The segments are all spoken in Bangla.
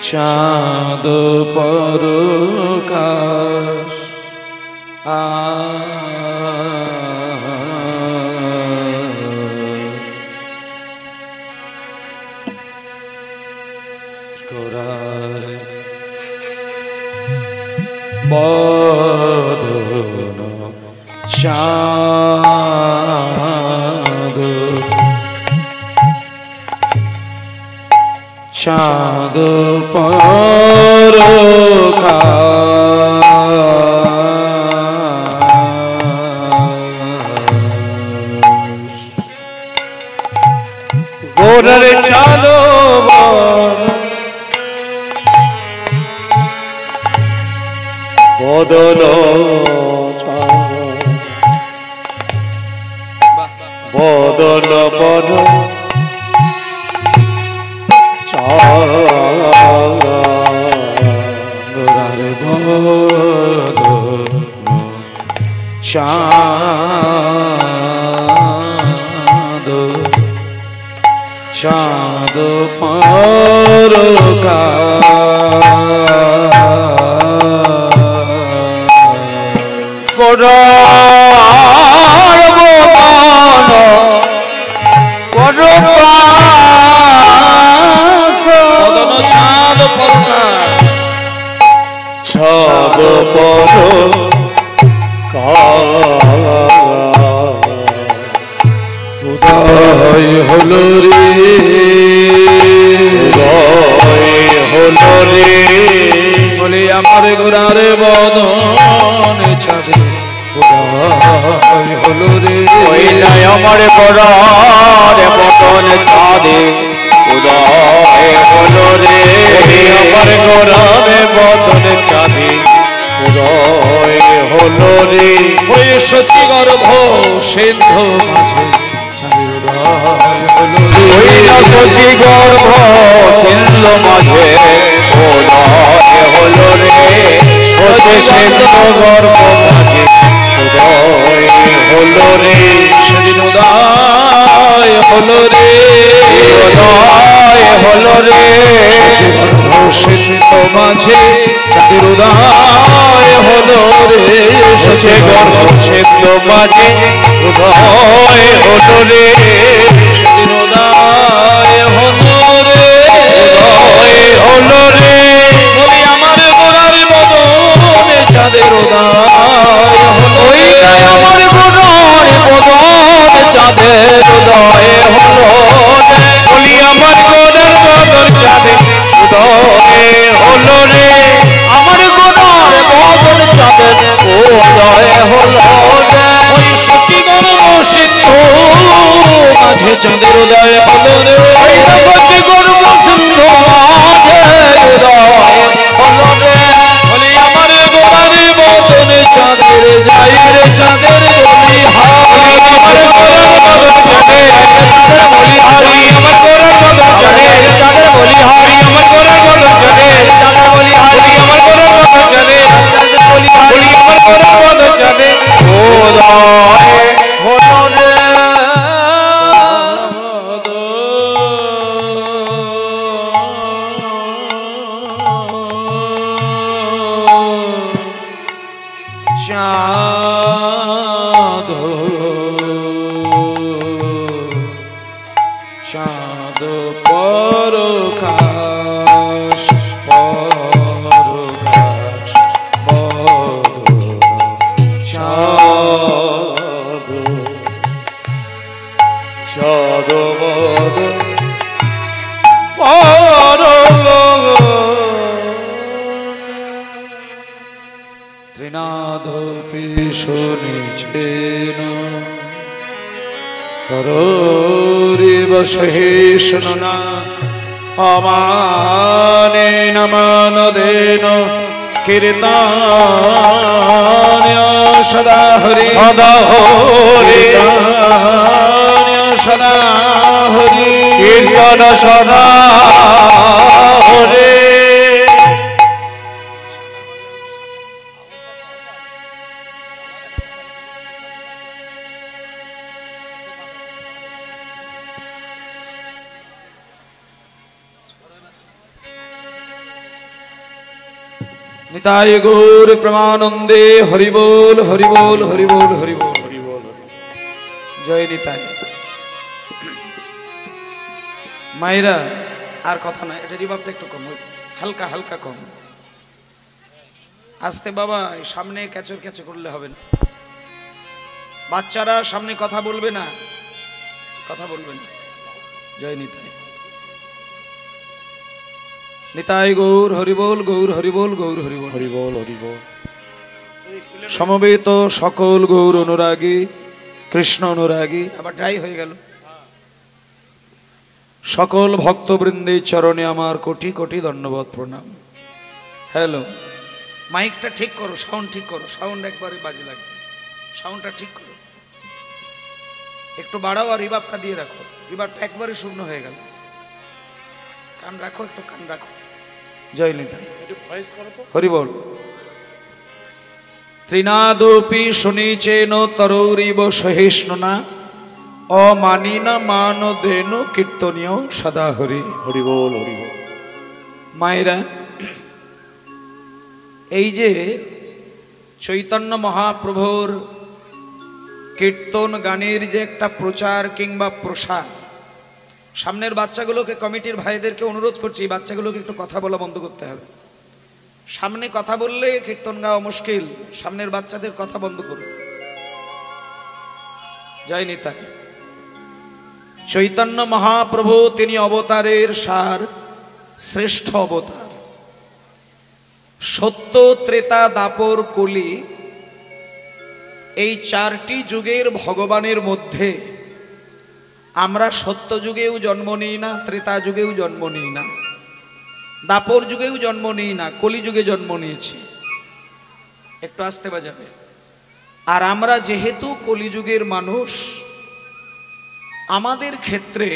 চাঁদ পরকাশ গোরার বদন চাঁদ চাঁদ পরকাশ গোরার চাঁদ বদল বদল বদল গোরার বদল চাঁদ চাঁদ পরকাশ গোরার বদন চাঁদ পরকাশ চাঁদ উদয় হলো রে উদয় হলো রে বলে আমার গোরার বদন চাঁদে উদয় হলো রে আমার গোরার বদন চাঁদে উদয় হলো রে আমার গোরার বদন চাঁদে উদয় হলো রে ওই সচি গর্ভ সিন্ধু মাঝে চাঁদে উদয় হলো রে ওই সচি গর্ভ সিন্ধু মাঝে উদয় হলো রে সচি সিন্ধু গর্ভ মাঝে উদয় হলো রে সেদিন উদয় হলো রে উদয় হলো রে সিন্ধু মাঝে চাঁদের উদয় হলো রে সচে গর্ভ সিন্ধু মাঝে উদয় হলো রে সেদিন উদয় হলো রে উদয় হলো রে বলি আমার গোরার বদনে চাঁদের উদয় হলো আমার গোরার বদনে চাঁদের উদয় হলো বলি আমার গোরার বদন চাঁদের উদয় হলো রে আমার গোরার বদন চাঁদের উদয় হলো রে ওই সচিগণ সিন্ধু মাঝে চাঁদের উদয় হলো রে ওই সচিগণ সিন্ধু মাঝে উদয় হলো রে বলি আমার গোরার বদন চাঁদের যাই রে চাঁদের বলি হারি আমার গোরার বদন চাঁদের বলি হারি আমার গোরার বদন চাঁদের বলি হারি আমার গোরার বদন চাঁদের বলি হারি আমার গোরার বদন চাঁদের বলি হারি আমার গোরার বদন চাঁদের উদয় হলো রে চাঁদ চাঁদ পরকাশ পরকাশ চাঁদ চাঁদ ত্রিনাদ পিছুনিছেন তরোরি বসহেশন না অমানে নমন দেন কীর্তন সদা হরি সদা হরি কীর্তন সদা হরি নিতাই গৌর প্রেমানন্দে হরি বল হরি বল হরি বল হরি বল হরি বল। জয় নিতাই। মায়েরা আর কথা না, এটা রিভাবটা একটু কম, হালকা হালকা কম। আস্তে বাবা, সামনে ক্যাচর ক্যাচর করলে হবে না। বাচ্চারা সামনে কথা বলবে না, কথা বলবে না। জয় নিতাই। নিতাই গৌর হরিবোল গৌর হরিবোল গৌর হরিবোল হরিবোল হরিবোল। সমবেত সকল গৌর অনুরাগী, কৃষ্ণ অনুরাগী, আবার ড্রাই হয়ে গেল, সকল ভক্তবৃন্দের চরণে আমার কোটি কোটি ধন্যবাদ প্রণাম। হ্যালো, মাইকটা ঠিক করো, সাউন্ড ঠিক করো, সাউন্ড একবারে বাজে লাগছে, সাউন্ডটা ঠিক করো, একটু বাড়াও আর রিভাবটা দিয়ে রাখো। রিভাবটা একবারে শূন্য হয়ে গেল, কান রাখো, একটু কান রাখো। জয় নিতাই। হরি বল। ত্রিনাদপি শুনিচেন তরৌরিব সহিষ্ণুনা অমানিনা মানদেন কীর্তনীয় সদা হরি। হরি বল হরি বল। মায়েরা, এই যে চৈতন্য মহাপ্রভুর কীর্তন গানের যে একটা প্রচার কিংবা প্রসার, সামনের বাচ্চাগুলোকে, কমিটির ভাইদেরকে অনুরোধ করছি, বাচ্চাগুলোকে একটু কথা বলা বন্ধ করতে হবে। সামনে কথা বললে কীর্তন গাওয়া মুশকিল, সামনের বাচ্চাদের কথা বন্ধ করুন। জয় নিতাই। চৈতন্য মহাপ্রভু তিনি অবতারের সার, শ্রেষ্ঠ অবতার। সত্য, ত্রেতা, দাপর, কলি, এই চারটি যুগের ভগবানের মধ্যে আমরা সত্য যুগেও জন্ম নিই না, ত্রেতা যুগেও জন্ম নিই না, দাপর যুগেও জন্ম নিই না, কলি যুগে জন্ম নিয়েছি। একটু আসতে বাজাবে। আর আমরা যেহেতু কলিযুগের মানুষ, আমাদের ক্ষেত্রে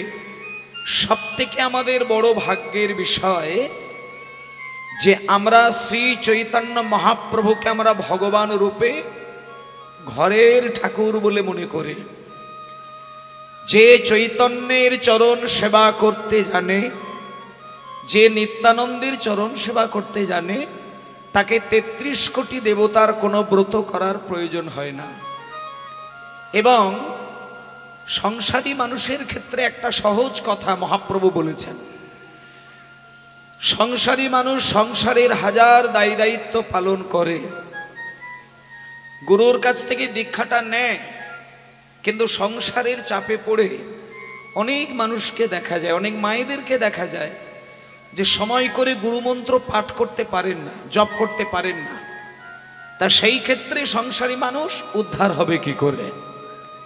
সবথেকে আমাদের বড় ভাগ্যের বিষয় যে আমরা শ্রী চৈতন্য মহাপ্রভুকে আমরা ভগবান রূপে ঘরের ঠাকুর বলে মনে করি। যে চৈতন্যের চরণ সেবা করতে জানে, যে নিত্যানন্দের চরণ সেবা করতে জানে, তাকে 33 কোটি দেবতার কোনো ব্রত করার প্রয়োজন হয় না। এবং সংসারী মানুষের ক্ষেত্রে একটা সহজ কথা মহাপ্রভু বলেছেন, সংসারী মানুষ সংসারের হাজার দায়ী দায়িত্ব পালন করে, গুরুর কাছ থেকে দীক্ষাটা নেয়, কিন্তু সংসারের চাপে পড়ে অনেক মানুষকে দেখা যায়, অনেক মায়েদেরকে দেখা যায় যে সময় করে গুরুমন্ত্র পাঠ করতে পারেন না, জপ করতে পারেন না। তা সেই ক্ষেত্রে সংসারী মানুষ উদ্ধার হবে কি করে?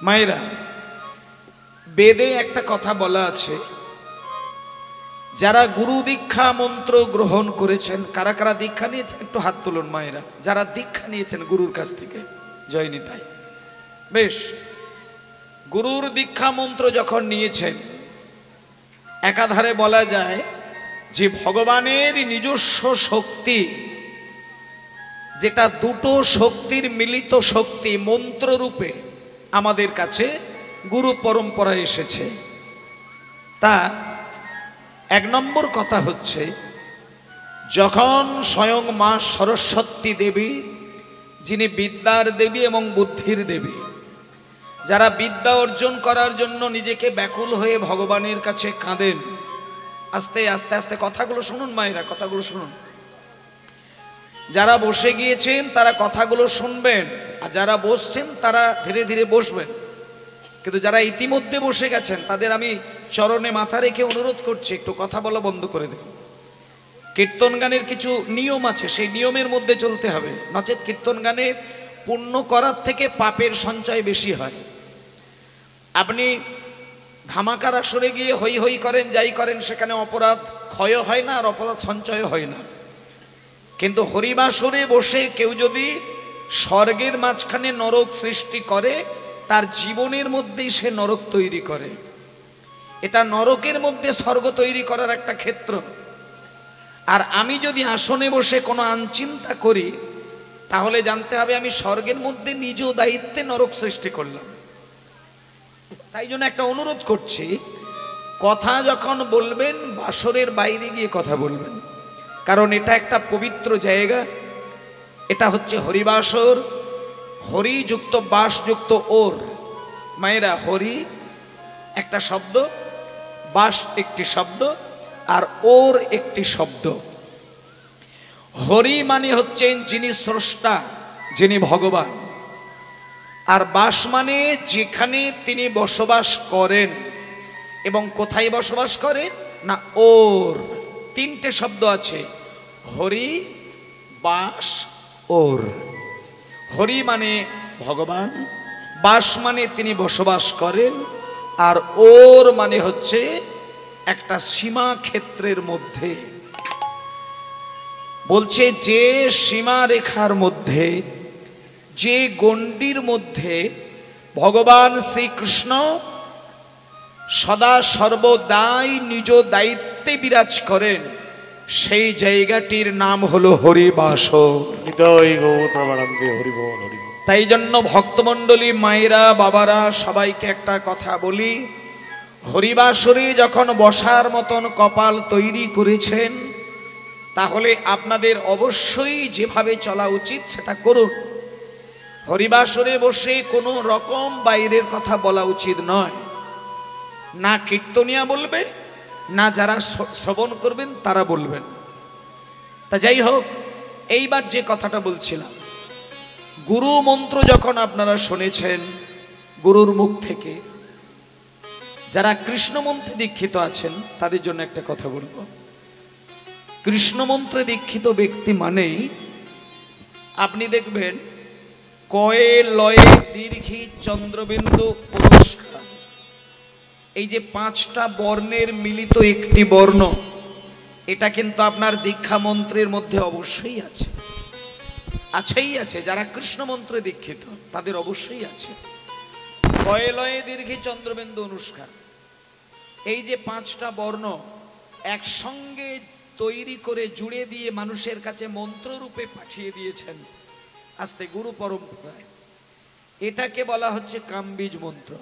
মায়েরা, বেদে একটা কথা বলা আছে, যারা গুরু দীক্ষা মন্ত্র গ্রহণ করেছেন, কারা কারা দীক্ষা নিয়েছেন একটু হাত তুলুন মায়েরা, যারা দীক্ষা নিয়েছেন গুরুর কাছ থেকে। জয় নিতাই। বেশ, গুরুর দীক্ষা মন্ত্র যখন নিয়েছেন, একাধারে বলা যায় যে ভগবানের নিজস্ব শক্তি, যেটা দুটো শক্তির মিলিত শক্তি, মন্ত্ররূপে আমাদের কাছে গুরু পরম্পরায় এসেছে। তা এক নম্বর কথা হচ্ছে, যখন স্বয়ং মা সরস্বতী দেবী, যিনি বিদ্যার দেবী এবং বুদ্ধির দেবী, যারা বিদ্যা অর্জন করার জন্য নিজেকে ব্যাকুল হয়ে ভগবানের কাছে কাঁদেন, আস্তে আস্তে আস্তে কথাগুলো শুনুন মায়েরা, কথাগুলো শুনুন। যারা বসে গিয়েছেন তারা কথাগুলো শুনবেন, আর যারা বসছেন তারা ধীরে ধীরে বসবেন। কিন্তু যারা ইতিমধ্যে বসে গেছেন তাদের আমি চরণে মাথা রেখে অনুরোধ করছি, একটু কথা বলা বন্ধ করে দেন। কীর্তন গানের কিছু নিয়ম আছে, সেই নিয়মের মধ্যে চলতে হবে, নচেত কীর্তন গানে পুণ্য করার থেকে পাপের সঞ্চয় বেশি হয়। আপনি ধামাকার আসরে গিয়ে হই হই করেন, যাই করেন, সেখানে অপরাধ ক্ষয় হয় না আর অপরাধ সঞ্চয় হয় না। কিন্তু হরিবাসরে বসে কেউ যদি স্বর্গের মাঝখানে নরক সৃষ্টি করে, তার জীবনের মধ্যেই সে নরক তৈরি করে। এটা নরকের মধ্যে স্বর্গ তৈরি করার একটা ক্ষেত্র। আর আমি যদি আসনে বসে কোনো আনচিন্তা করি, তাহলে জানতে হবে আমি স্বর্গের মধ্যে নিজ দায়িত্বে নরক সৃষ্টি করলাম। তাই জন্য একটা অনুরোধ করছি, কথা যখন বলবেন বাসরের বাইরে গিয়ে কথা বলবেন, কারণ এটা একটা পবিত্র জায়গা। এটা হচ্ছে হরিবাসর। হরি যুক্ত বাস যুক্ত ওর। মায়েরা, হরি একটা শব্দ, বাস একটি শব্দ, আর ওর একটি শব্দ। হরি মানে হচ্ছেন যিনি স্রষ্টা, যিনি ভগবান। আর বাস মানে যেখানে তিনি বসবাস করেন। এবং কোথায় বসবাস করেন না, ওর। তিনটে শব্দ আছে, হরি, বাস, ওর। হরি মানে ভগবান, বাস মানে তিনি বসবাস করেন, আর ওর মানে হচ্ছে একটা সীমা ক্ষেত্রের মধ্যে। বলছে যে সীমা রেখার মধ্যে, যে গণ্ডির মধ্যে ভগবান শ্রীকৃষ্ণ সদা সর্বদাই নিজ দায়িত্বে বিরাজ করেন, সেই জায়গাটির নাম হলো হরিবাসর। তাই জন্য ভক্তমণ্ডলী, মায়েরা, বাবারা, সবাইকে একটা কথা বলি, হরিবাসরে যখন বসার মতন কপাল তৈরি করেছেন, তাহলে আপনাদের অবশ্যই যেভাবে চলা উচিত সেটা করুন। হরিবাসরে বসে কোনো রকম বাইরের কথা বলা উচিত নয়। না কীর্তনিয়া বলবে, না যারা শ্রবণ করবেন তারা বলবেন। তা যাই হোক, এইবার যে কথাটা বলছিলাম, গুরু মন্ত্র যখন আপনারা শুনেছেন গুরুর মুখ থেকে, যারা কৃষ্ণ মন্ত্রে দীক্ষিত আছেন তাদের জন্য একটা কথা বলবো। কৃষ্ণ মন্ত্রে দীক্ষিত ব্যক্তি মানেই আপনি দেখবেন কয়ে লয়ে দীর্ঘি চন্দ্রবিন্দু পুরস্কার, এই যে পাঁচটা বর্ণের মিলিত একটি বর্ণ, এটা কিন্তু আপনার দীক্ষা মন্ত্রের মধ্যে অবশ্যই আছে। আছেই আছে, যারা কৃষ্ণ মন্ত্রে দীক্ষিত তাদের অবশ্যই আছে। কয়ে লয়ে দীর্ঘি চন্দ্রবিন্দু অনুষ্কার, এই যে পাঁচটা বর্ণ একসঙ্গে তৈরি করে জুড়ে দিয়ে মানুষের কাছে মন্ত্ররূপে পাঠিয়ে দিয়েছেন আস্তে গুরু পরম্পরায়, এটাকে বলা হচ্ছে কামবীজ মন্ত্র।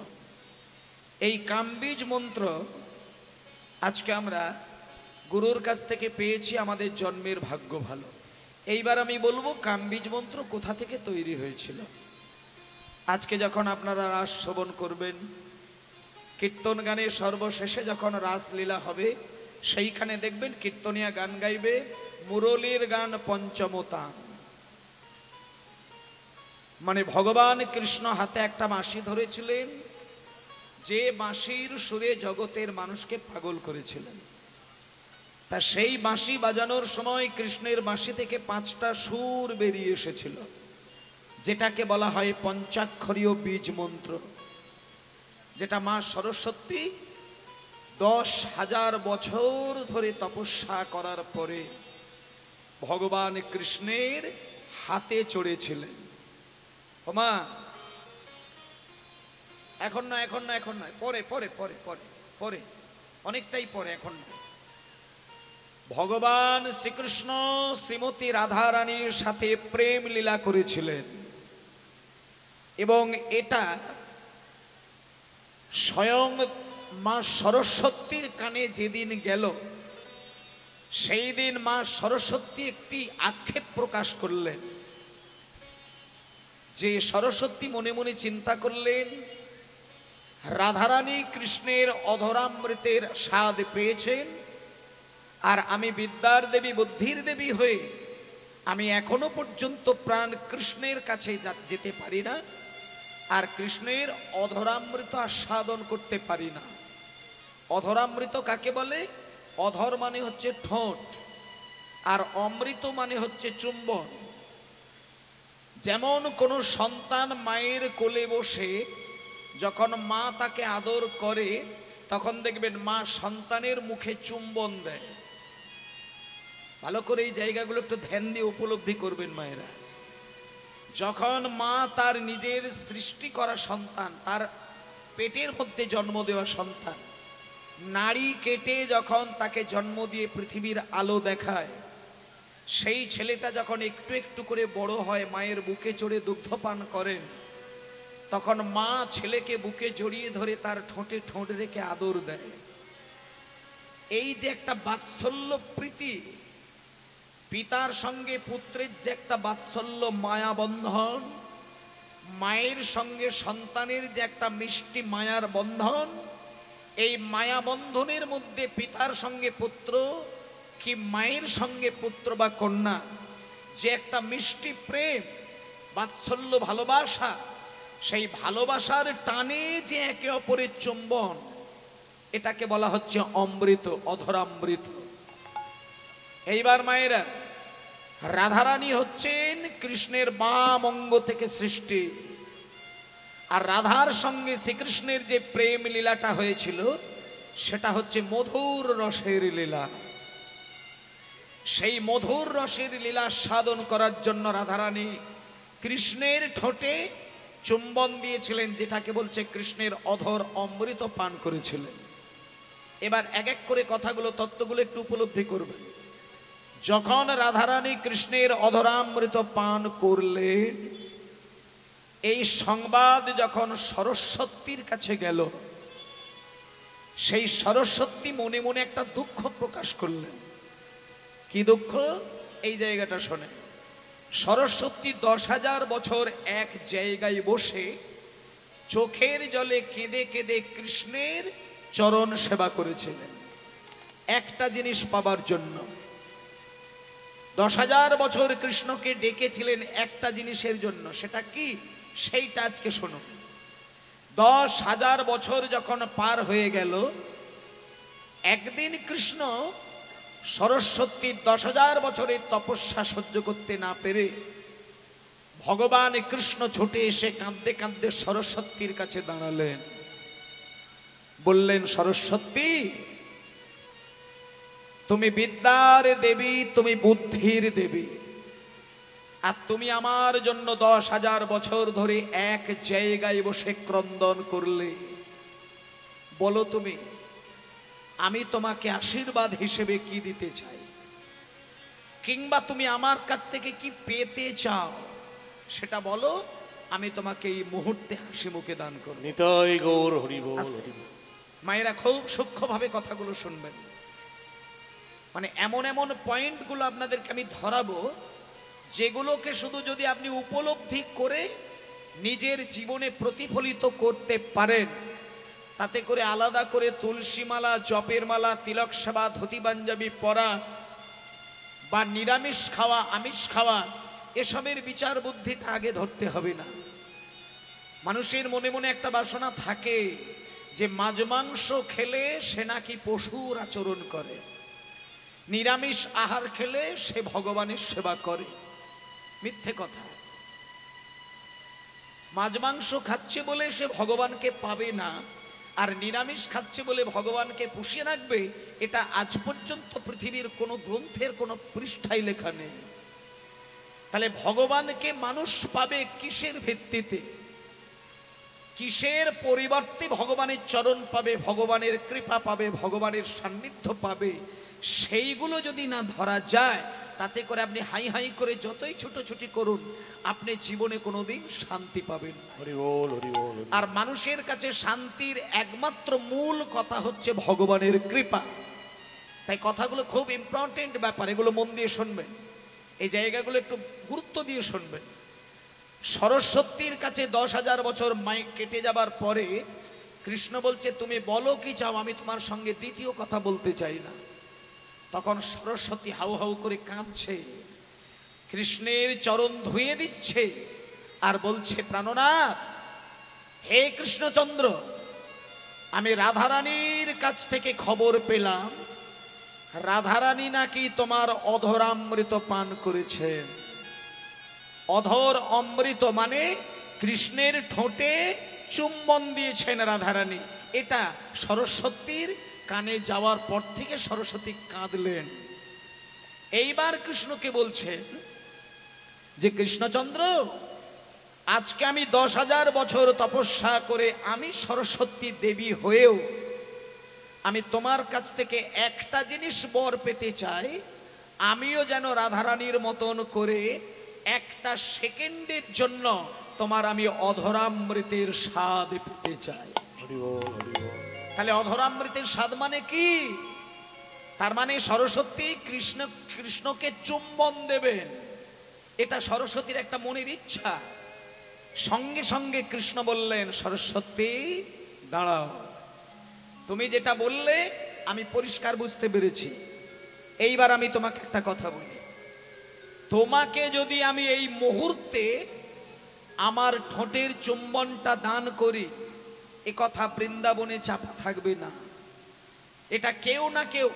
এই কামবীজ মন্ত্র আজকে আমরা গুরুর কাছ থেকে পেয়েছি, আমাদের জন্মের ভাগ্য ভালো। এইবার আমি বলবো কামবীজ মন্ত্র কোথা থেকে তৈরি হয়েছিল। আজকে যখন আপনারা রাস শ্রবণ করবেন, কীর্তন গানের সর্বশেষে যখন রাসলীলা হবে, সেইখানে দেখবেন কীর্তনিয়া গান গাইবে, মুরলীর গান পঞ্চমতান। মানে ভগবান কৃষ্ণ হাতে একটা বাঁশি ধরেছিলেন, যে বাঁশির সুরে জগতের মানুষকে পাগল করেছিলেন। তা সেই বাঁশি বাজানোর সময় কৃষ্ণের বাঁশি থেকে পাঁচটা সুর বেরিয়ে এসেছিল, যেটাকে বলা হয় পঞ্চাক্ষরীয় বীজ মন্ত্র, যেটা মা সরস্বতী 10,000 বছর ধরে তপস্যা করার পরে ভগবান কৃষ্ণের হাতে চড়েছিলেন। ওমা, এখন না, এখন না, এখন নয়, পরে পরে পরে পরে পরে অনেকটাই পরে, এখন নয়। ভগবান শ্রীকৃষ্ণ শ্রীমতী রাধা রানীর সাথে প্রেম লীলা করেছিলেন, এবং এটা স্বয়ং মা সরস্বতীর কানে যেদিন গেল, সেই দিন মা সরস্বতী একটি আক্ষেপ প্রকাশ করলেন, যে সরস্বতী মনে মনে চিন্তা করলেন, রাধারানী কৃষ্ণের অধরামৃতের স্বাদ পেয়েছেন, আর আমি বিদ্যার দেবী বুদ্ধির দেবী হয়ে আমি এখনো পর্যন্ত প্রাণ কৃষ্ণের কাছে যেতে পারি না, আর কৃষ্ণের অধরামৃত আস্বাদন করতে পারি না। অধরামৃত কাকে বলে? অধর মানে হচ্ছে ঠোঁট, আর অমৃত মানে হচ্ছে চুম্বন। যেমন কোনো সন্তান মায়ের কোলে বসে যখন মা তাকে আদর করে, তখন দেখবেন মা সন্তানের মুখে চুম্বন দেয়। ভালো করে এই জায়গাগুলো একটু ধ্যান দিয়ে উপলব্ধি করবেন মায়েরা। যখন মা তার নিজের সৃষ্টি করা সন্তান, তার পেটের মধ্যে জন্ম দেওয়া সন্তান, নাড়ি কেটে যখন তাকে জন্ম দিয়ে পৃথিবীর আলো দেখায়, সেই ছেলেটা যখন একটু একটু করে বড় হয়, মায়ের বুকে চড়ে দুগ্ধ পান করেন, তখন মা ছেলেকে বুকে জড়িয়ে ধরে তার ঠোঁটে ঠোঁট রেখে আদর দেয়। এই যে একটা বাৎসল্য প্রীতি, পিতার সঙ্গে পুত্রের যে একটা বাৎসল্য মায়া বন্ধন, মায়ের সঙ্গে সন্তানের যে একটা মিষ্টি মায়ার বন্ধন, এই মায়া বন্ধনের মধ্যে পিতার সঙ্গে পুত্র কি মায়ের সঙ্গে পুত্র বা কন্যা যে একটা মিষ্টি প্রেম বাৎসল্য ভালোবাসা, সেই ভালোবাসার টানে যে একে অপরের চুম্বন, এটাকে বলা হচ্ছে অমৃত, অধরামৃত। এইবার মায়েরা, রাধারানী হচ্ছেন কৃষ্ণের বাম অঙ্গ থেকে সৃষ্টি, আর রাধার সঙ্গে শ্রীকৃষ্ণের যে প্রেম লীলাটা হয়েছিল সেটা হচ্ছে মধুর রসের লীলা। সেই মধুর রসের লীলা সাধন করার জন্য রাধারানী কৃষ্ণের ঠোঁটে চুম্বন দিয়েছিলেন, যেটাকে বলছে কৃষ্ণের অধর অমৃত পান করেছিলেন। এবার এক এক করে কথাগুলো, তত্ত্বগুলো একটু উপলব্ধি করবেন। যখন রাধারানী কৃষ্ণের অধরামৃত পান করলেন, এই সংবাদ যখন সরস্বতীর কাছে গেল, সেই সরস্বতী মনে মনে একটা দুঃখ প্রকাশ করলেন। কি দুঃখ? এই জায়গাটা শোনে। সরস্বতী 10,000 বছর এক জায়গায় বসে চোখের জলে কেঁদে কেঁদে কৃষ্ণের চরণ সেবা করেছিলেন একটা জিনিস পাবার জন্য। 10,000 বছর কৃষ্ণকে ডেকেছিলেন একটা জিনিসের জন্য। সেটা কি? সেইটা আজকে শুনুন। 10,000 বছর যখন পার হয়ে গেল, একদিন কৃষ্ণ সরস্বতীর 10,000 বছরের তপস্যা সহ্য করতে না পেরে ভগবান কৃষ্ণ ছুটে এসে কাঁদতে কাঁদতে সরস্বতীর কাছে দাঁড়ালেন। বললেন, সরস্বতী, তুমি বিদ্যার দেবী, তুমি বুদ্ধির দেবী, আর তুমি আমার জন্য 10,000 বছর ধরে এক জায়গায় বসে ক্রন্দন করলে। বলো তুমি, আমি তোমাকে আশীর্বাদ হিসেবে কি দিতে চাই, কিংবা তুমি আমার কাছ থেকে কি পেতে চাও, সেটা বলো, আমি তোমাকে এই মুহূর্তে হাসি মুখে দান করব। নিতাই গৌর হরি বল। মায়েরা খুব সূক্ষ্মভাবে কথাগুলো শুনবেন। মানে এমন এমন পয়েন্টগুলো আপনাদেরকে আমি ধরাবো, যেগুলোকে শুধু যদি আপনি উপলব্ধি করে নিজের জীবনে প্রতিফলিত করতে পারেন, তাতে করে আলাদা করে তুলসী মালা, জপের মালা, তিলক সেবা, ধুতি পাঞ্জাবি পরা বা নিরামিষ খাওয়া, আমিষ খাওয়া, এসবের বিচার বুদ্ধিটা আগে ধরতে হবে না। মানুষের মনে মনে একটা বাসনা থাকে যে মাছ মাংস খেলে সে নাকি পশুর আচরণ করে, নিরামিষ আহার খেলে সে ভগবানের সেবা করে। মিথ্যে কথা। মাছ মাংস খাচ্ছে বলে সে ভগবানকে পাবে না, আর নিরামিষ খাচ্ছে বলে ভগবানকে পুষিয়ে রাখবে, এটা আজ পর্যন্ত পৃথিবীর কোনো গ্রন্থের কোনো পৃষ্ঠায় লেখা নেই। তাহলে ভগবানকে মানুষ পাবে কিসের ভিত্তিতে? কিসের পরিবর্তে ভগবানের চরণ পাবে, ভগবানের কৃপা পাবে, ভগবানের সান্নিধ্য পাবে? সেইগুলো যদি না ধরা যায়, তাতে করে আপনি হাই হাই করে যতই ছুটোছুটি করুন, আপনি জীবনে কোনোদিন শান্তি পাবেন না। হরি বল, হরি বল। আর মানুষের কাছে শান্তির একমাত্র মূল কথা হচ্ছে ভগবানের কৃপা। তাই কথাগুলো খুব ইম্পর্টেন্ট ব্যাপার, এগুলো মন দিয়ে শুনবেন, এই জায়গাগুলো একটু গুরুত্ব দিয়ে শুনবেন। সরস্বতীর কাছে 10,000 বছর মাইক কেটে যাবার পরে কৃষ্ণ বলছে, তুমি বলো কি চাও, আমি তোমার সঙ্গে দ্বিতীয় কথা বলতে চাই না। তখন সরস্বতী হাউ হাউ করে কাঁদছে, কৃষ্ণের চরণ ধুয়ে দিচ্ছে, আর বলছে, প্রাণনাথ, হে কৃষ্ণচন্দ্র, আমি রাধারানীর কাছ থেকে খবর পেলাম, রাধারানী নাকি তোমার অধরামৃত পান করেছেন। অধর অমৃত মানে কৃষ্ণের ঠোঁটে চুম্বন দিয়েছেন রাধারানী। এটা সরস্বতীর কানে যাওয়ার পর থেকে সরস্বতী কাঁদলেন। এইবার কৃষ্ণকে বলছেন যে, কৃষ্ণচন্দ্র, আজকে আমি 10,000 বছর তপস্যা করে আমি সরস্বতী দেবী হয়েও আমি তোমার কাছ থেকে একটা জিনিস বর পেতে চাই, আমিও যেন রাধারানীর মতন করে একটা সেকেন্ডের জন্য তোমার আমি অধরামৃতের স্বাদ পেতে চাই। হরি বল, হরি বল। তাহলে অধরামৃতের স্বাদ মানে কি? তার মানে সরস্বতী কৃষ্ণকে চুম্বন দেবেন, এটা সরস্বতীর একটা মনের ইচ্ছা। সঙ্গে সঙ্গে কৃষ্ণ বললেন, সরস্বতী দাঁড়াও, তুমি যেটা বললে আমি পরিষ্কার বুঝতে পেরেছি। এইবার আমি তোমাকে একটা কথা বলি, তোমাকে যদি আমি এই মুহূর্তে আমার ঠোঁটের চুম্বনটা দান করি, এ কথা বৃন্দাবনে চাপা থাকবে না। এটা কেউ না কেউ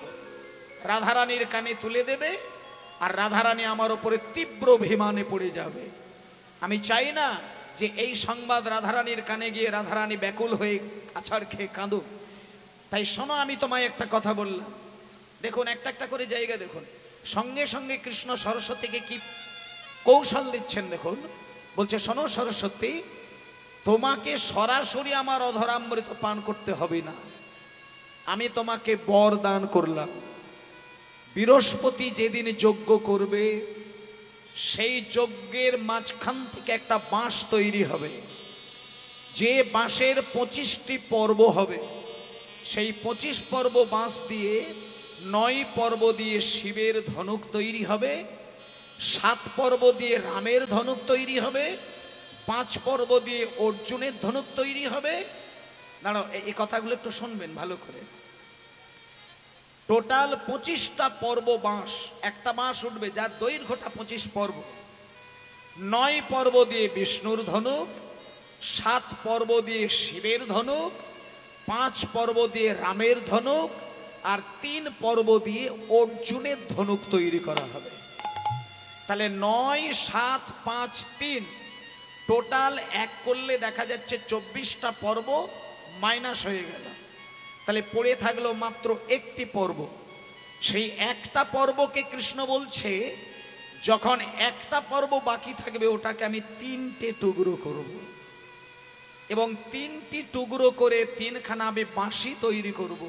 রাধারানীর কানে তুলে দেবে, আর রাধারানী আমার উপরে তীব্র অভিমানে পড়ে যাবে। আমি চাই না যে এই সংবাদ রাধারানীর কানে গিয়ে রাধারানী ব্যাকুল হয়ে আছাড় খেয়ে কাঁদুক। তাই শোনো, আমি তোমায় একটা কথা বললাম, দেখুন একটা একটা করে জায়গা দেখুন। সঙ্গে সঙ্গে কৃষ্ণ সরস্বতীকে কি কৌশল দিচ্ছেন দেখুন। বলছে, শোনো সরস্বতী, তোমাকে সরাসরি আমার অধরামৃত পান করতে হবে না, আমি তোমাকে বর দান করলাম। বৃহস্পতি যেদিন যজ্ঞ করবে, সেই যজ্ঞের মাঝখান থেকে একটা বাঁশ তৈরি হবে, যে বাঁশের 25টি পর্ব হবে। সেই 25 পর্ব বাঁশ দিয়ে 9 পর্ব দিয়ে শিবের ধনুক তৈরি হবে, 7 পর্ব দিয়ে রামের ধনুক তৈরি হবে, 5 পর্ব দিয়ে অর্জুনের ধনুক তৈরি হবে। দাঁড়াও, এই কথাগুলো একটু শুনবেন ভালো করে। টোটাল 25টা পর্ব বাঁশ, একটা বাঁশ উঠবে যার দৈর্ঘ্যটা 25 পর্ব। 9 পর্ব দিয়ে বিষ্ণুর ধনুক, 7 পর্ব দিয়ে শিবের ধনুক, 5 পর্ব দিয়ে রামের ধনুক, আর 3 পর্ব দিয়ে অর্জুনের ধনুক তৈরি করা হবে। তাহলে 9, 7, 5, 3 টোটাল এক করলে দেখা যাচ্ছে 24টা পর্ব মাইনাস হয়ে গেল। তাহলে পড়ে থাকলো মাত্র একটি পর্ব। সেই একটা পর্বকে কৃষ্ণ বলছে, যখন একটা পর্ব বাকি থাকবে ওটাকে আমি 3টে টুকরো করব, এবং 3টি টুকরো করে 3খানা আমি বাঁশি তৈরি করব।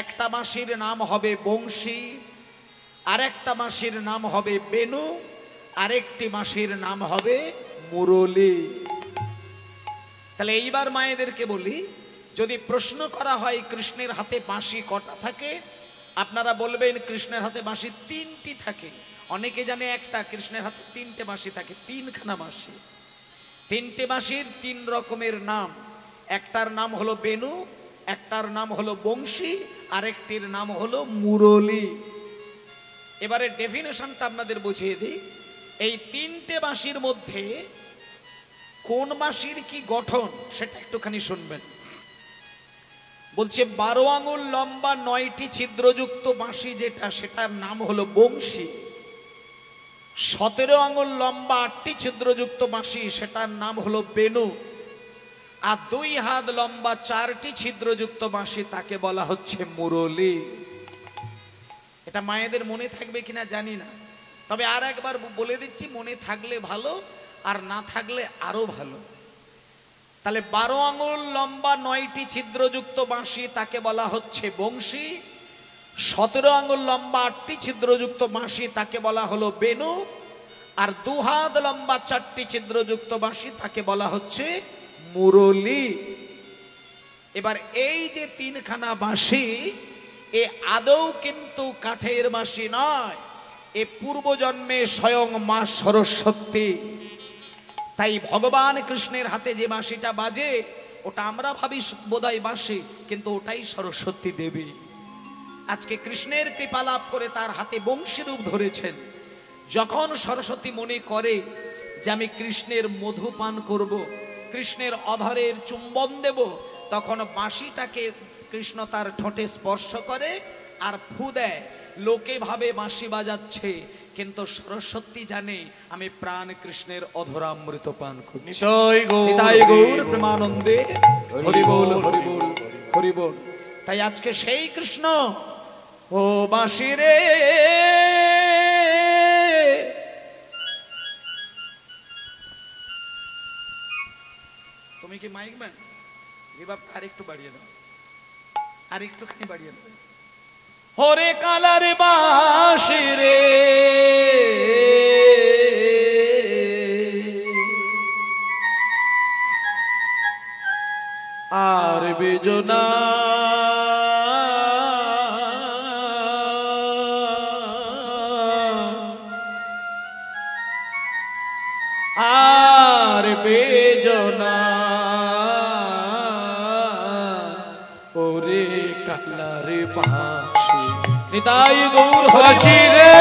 একটা বাঁশির নাম হবে বংশী, আরেকটা বাঁশির নাম হবে বেনু, আরেকটি বাঁশির নাম হবে মুরলী। তাহলে এইবার মায়েদেরকে বলি, যদি প্রশ্ন করা হয় কৃষ্ণের হাতে বাঁশি কটা থাকে, আপনারা বলবেন কৃষ্ণের হাতে বাঁশি 3টি থাকে। অনেকে জানে একটা, কৃষ্ণের হাতে 3টে বাঁশি থাকে, 3খানা বাঁশি। 3টে বাঁশির 3 রকমের নাম, একটার নাম হলো বেনু, একটার নাম হলো বংশী, আরেকটির নাম হলো মুরলী। এবারে ডেফিনেশনটা আপনাদের বুঝিয়ে দিই। এই 3টে বাঁশির মধ্যে কোন বাঁশির কি গঠন সেটা একটুখানি শুনবেন। বলছে 12 আঙুল লম্বা 9টি ছিদ্রযুক্ত বাঁশি যেটা, সেটার নাম হলো বংশী। 17 আঙুল লম্বা 8টি ছিদ্রযুক্ত বাঁশি, সেটার নাম হলো বেনু। আর 2 হাত লম্বা 4টি ছিদ্রযুক্ত বাঁশি, তাকে বলা হচ্ছে মুরলী। এটা মায়েদের মনে থাকবে কিনা জানি না, তবে আর একবার বলে দিচ্ছি, মনে থাকলে ভালো, আর না থাকলে আরো ভালো। তাহলে 12 আঙুল লম্বা 9টি ছিদ্রযুক্ত বাঁশি, তাকে বলা হচ্ছে বংশী। 17 আঙুল লম্বা 8টি ছিদ্রযুক্ত বাঁশি, তাকে বলা হলো বেনু। আর 2 হাত লম্বা 4টি ছিদ্রযুক্ত বাঁশি, তাকে বলা হচ্ছে মুরলী। এবার এই যে 3খানা বাঁশি, এ আদৌ কিন্তু কাঠের বাঁশি নয়, এ পূর্বজন্মে স্বয়ং মা সরস্বতী। তাই ভগবান কৃষ্ণের হাতে যে বাঁশিটা বাজে, ওটা আমরা ভাবি বোধহয় বাঁশি, কিন্তু ওটাই সরস্বতী দেবী। আজকে কৃষ্ণের কৃপা লাভ করে তার হাতে বংশী রূপ ধরেছেন। যখন সরস্বতী মনে করে যে আমি কৃষ্ণের মধু পান করব, কৃষ্ণের অধরের চুম্বন দেব, তখন বাঁশিটাকে কৃষ্ণ তার ঠোঁটে স্পর্শ করে আর ফু দেয়। লোকে ভাবে বাঁশি বাজাচ্ছে, কিন্তু সরস্বতী জানে আমি প্রাণ কৃষ্ণের অধরামৃত পান করি। নিতাই গৌর প্রেমানন্দে হরি বল, হরি বল, হরি বল। তাই আজকে সেই কৃষ্ণ, ও বাঁশি রে তুমি কি মাইক ম্যান, রিভাবটা আরেকটু বাড়িয়ে দাও, আরেকটুখানি বাড়িয়ে দাও। হরে কালার বাঁশি রে আর বেজনা বাঁশি নিতাই গৌর বাঁশি হরি রে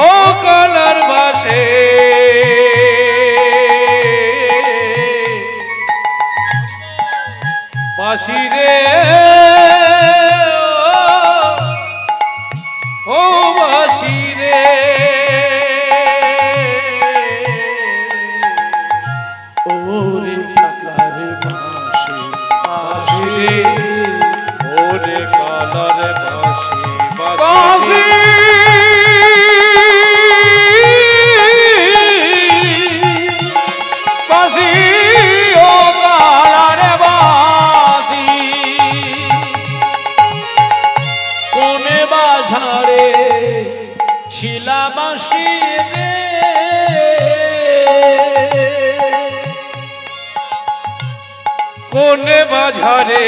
ও কালার বাসে বাঁশি রে ও বাঁশি রে ওরে কালার বাঁশি বাঁশি রে ওরে কালার বাঁশি বাঁশি বাঁশি বাঁশি ও কালার বাঁশি কোনে বাজারে শিলা বাঁশি রে কোনে বাজারে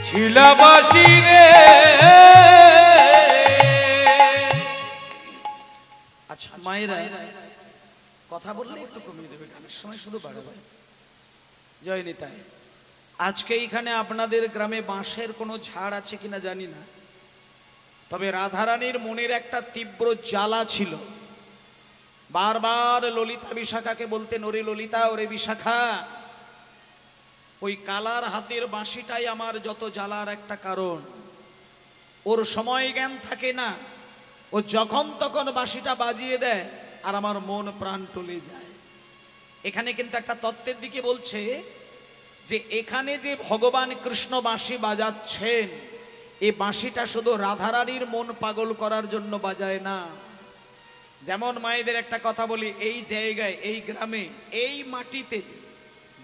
ছিলা বাঁশি রে আচ্ছা মায়েরা কথা বললে একটু কমিয়ে দেবে গানের সময় শুধু বাড়াবে জয় নিতাই আজকে এইখানে আপনাদের গ্রামে বাঁশের কোনো ঝাড় আছে কিনা জানি না তবে রাধারানীর মনের একটা তীব্র জ্বালা ছিল বারবার ললিতা বিশাখাকে বলতেন ওরে ললিতা ওরে বিশাখা ওই কালার হাতের বাঁশিটাই আমার যত জ্বালার একটা কারণ ওর সময় জ্ঞান থাকে না ও যখন তখন বাঁশিটা বাজিয়ে দেয় আর আমার মন প্রাণ টলে যায় এখানে কিন্তু একটা তত্ত্বের দিকে বলছে যে এখানে যে ভগবান কৃষ্ণ বাঁশি বাজাচ্ছেন এই বাঁশিটা শুধু রাধারানীর মন পাগল করার জন্য বাজায় না যেমন মায়েদের একটা কথা বলি এই জায়গায় এই গ্রামে এই মাটিতে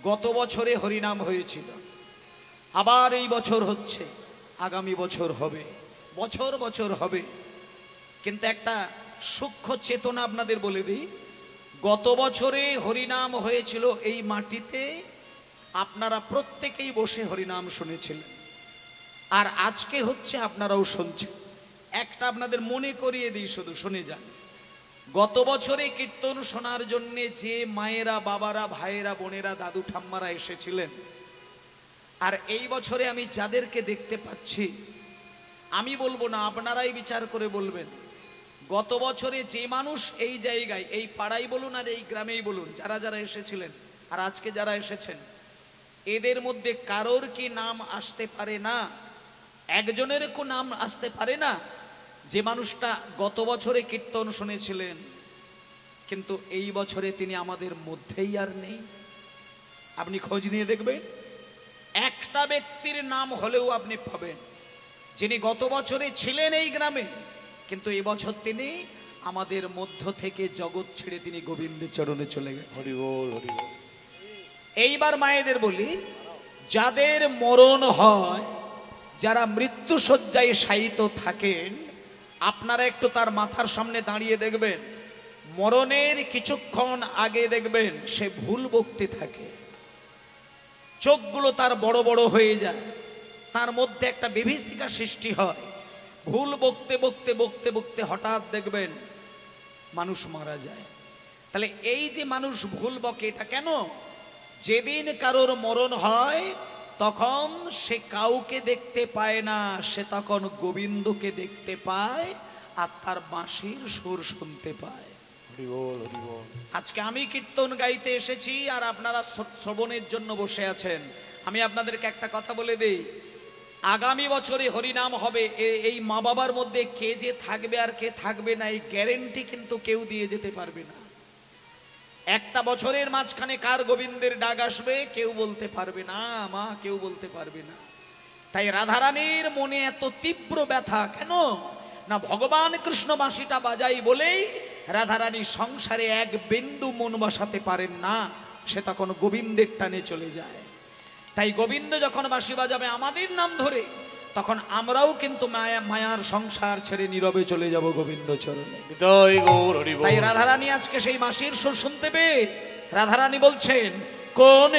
গত বছরে হরিনাম হয়েছিল আবার এই বছর হচ্ছে আগামী বছর হবে বছর বছর হবে কিন্তু একটা সূক্ষ্ম চেতনা আপনাদের বলে দিই গত বছরে হরিনাম হয়েছিল এই মাটিতে আপনারা প্রত্যেকেই বসে হরিনাম শুনেছিলেন আর আজকে হচ্ছে আপনারাও শুনছেন একটা আপনাদের মনে করিয়ে দিই শুধু শুনে যান গত বছরে কীর্তন শোনার জন্য যে মায়েরা বাবারা ভাইয়েরা বোনেরা দাদু ঠাম্মারা এসেছিলেন আর এই বছরে আমি যাদেরকে দেখতে পাচ্ছি আমি বলবো না আপনারাই বিচার করে বলবেন গত বছরে যে মানুষ এই জায়গায় এই পাড়াই বলুন আর এই গ্রামেই বলুন যারা যারা এসেছিলেন আর আজকে যারা এসেছেন এদের মধ্যে কারোর কি নাম আসতে পারে না একজনের কো নাম আসতে পারে না যে মানুষটা গত বছরে কীর্তন শুনেছিলেন কিন্তু এই বছরে তিনি আমাদের মধ্যেই আর নেই আপনি খোঁজ নিয়ে দেখবেন একটা ব্যক্তির নাম হলেও আপনি পাবেন যিনি গত বছরে ছিলেন এই গ্রামে কিন্তু এই বছর তিনি আমাদের মধ্য থেকে জগৎ ছেড়ে তিনি গোবিন্দের চরণে চলে গেছেন হরি বল হরি বল এইবার মায়েদের বলি যাদের মরণ হয় যারা মৃত্যু শয্যায় শায়িত থাকেন আপনারা একটু তার মাথার সামনে দাঁড়িয়ে দেখবেন মরণের কিছুক্ষণ আগে দেখবেন সে ভুল বকতে থাকে চোখগুলো তার বড় বড় হয়ে যায় তার মধ্যে একটা বিভীষিকা সৃষ্টি হয় ভুল বকতে বকতে বকতে বকতে হঠাৎ দেখবেন মানুষ মারা যায় তাহলে এই যে মানুষ ভুল বকে এটা কেন যেদিন কারোর মরণ হয় তখন সে কাউকে দেখতে পায় না সে তখন গোবিন্দকে দেখতে পায় আর তার বাঁশির সুর শুনতে পায় হরি বল হরি বল আজকে আমি কীর্তন গাইতে এসেছি আর আপনারা শ্রবণের জন্য বসে আছেন আমি আপনাদেরকে একটা কথা বলে দেই আগামী বছরে হরিনাম হবে এই মা বাবার মধ্যে কে যে থাকবে আর কে থাকবে না এই গ্যারেন্টি কিন্তু কেউ দিয়ে যেতে পারবে না একটা বছরের মাঝখানে কার গোবিন্দের ডাক আসবে কেউ বলতে পারবে না মা কেউ বলতে পারবে না তাই রাধারানীর মনে এত তীব্র ব্যথা কেন না ভগবান কৃষ্ণ বাঁশিটা বাজাই বলেই রাধারানী সংসারে এক বিন্দু মন বসাতে পারেন না সে তখন গোবিন্দের টানে চলে যায় তাই গোবিন্দ যখন বাঁশি বাজাবে আমাদের নাম ধরে তখন আমরাও কিন্তু মায়ার সংসার ছেড়ে নীরবে চলে যাব গোবিন্দ চরণে জয় গৌর হরি বল তাই রাধারানী আজকে সেই বাঁশির সুর শুনতে পেয়ে রাধারানী বলছেন কোন